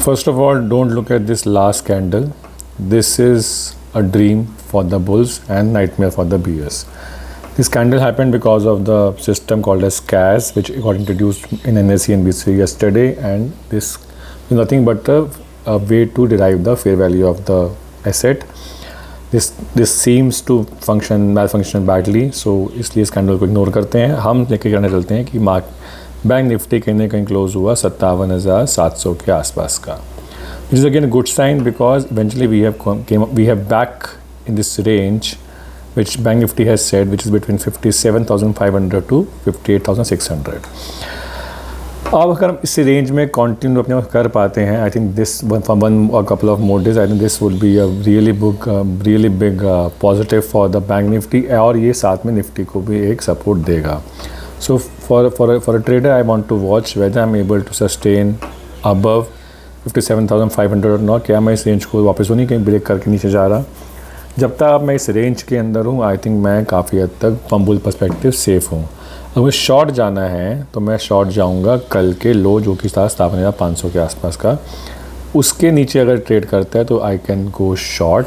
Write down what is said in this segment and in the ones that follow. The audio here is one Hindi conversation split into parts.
First of all, don't look at this last candle. This is a dream for the bulls and nightmare for the bears. This candle happened because of the system called as CAS, which got introduced in NSE and BSE yesterday, and this is nothing but a way to derive the fair value of the asset. This seems to malfunction badly, so इसलिए इस कैंडल को इग्नोर करते हैं. हम लेके करने चलते हैं कि बैंक निफ्टी कहीं ना कहीं क्लोज हुआ 57,700 के आसपास का, which is again a good sign because eventually we have back in this range which Bank Nifty has said, which is between 57,500 to 58,600. अब अगर हम इस रेंज में कंटिन्यू अपने कर पाते हैं, आई थिंक दिस वन और couple of more days, I think this would be a really big positive for the bank Nifty, और ये साथ में निफ्टी को भी एक सपोर्ट देगा. So for a trader I want to watch whether I am able to sustain above 57,500 और नॉट. क्या मैं इस रेंज को वापस तो नहीं कहीं ब्रेक करके नीचे जा रहा? जब तक मैं इस रेंज के अंदर हूँ, आई थिंक मैं काफ़ी हद तक फ्रॉम बुल पर्सपेक्टिव सेफ़ हूँ. अगर मुझे शॉर्ट जाना है तो मैं शॉर्ट जाऊंगा कल के लो जो कि था 57,500 के आसपास का. उसके नीचे अगर ट्रेड करता है तो I can go short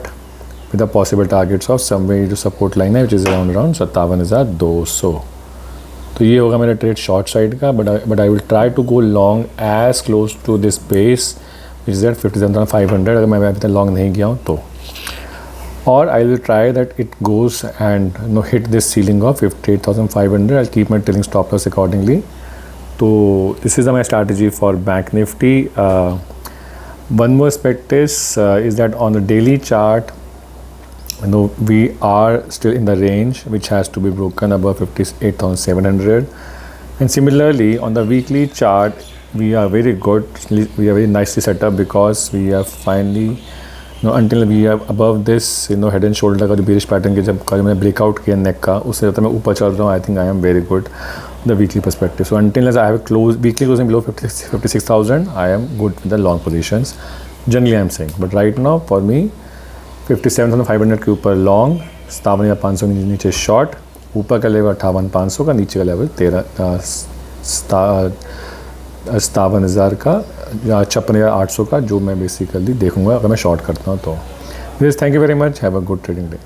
with the possible targets of somewhere जो सपोर्ट लाइन है विच इज़ अराउंड 57,200. तो ये होगा मेरा ट्रेड शॉर्ट साइड का. But I will try to go long as close to this base which is that 57,500. अगर मैं अभी तक लॉन्ग नहीं गया हूँ तो, or I will try that it goes and hit this ceiling of 58,500. I'll keep my trailing stop loss accordingly. So this is my strategy for Bank Nifty. One more aspect is that on the daily chart, we are still in the range which has to be broken above 58,700. And similarly on the weekly chart, we are very good. We are very nicely set up because we are finally until we are above this head and shoulder का जो bearish पैटर्न के जब कल मैंने ब्रेकआउट किया नेक का, उससे ज़्यादा मैं ऊपर चल रहा हूँ. I think I am very good the weekly perspective. So until I have weekly closing below 56,000 I am good with the long positions generally I am saying. But right now for me 57,500 के ऊपर लॉन्ग, 57,500 नीचे शॉर्ट, ऊपर का लेवल 58,500 का, नीचे का लेवल 57,000 का या 56,800 का, जो मैं बेसिकली देखूंगा अगर मैं शॉर्ट करता हूँ तो. This thank you very much. Have a good trading day.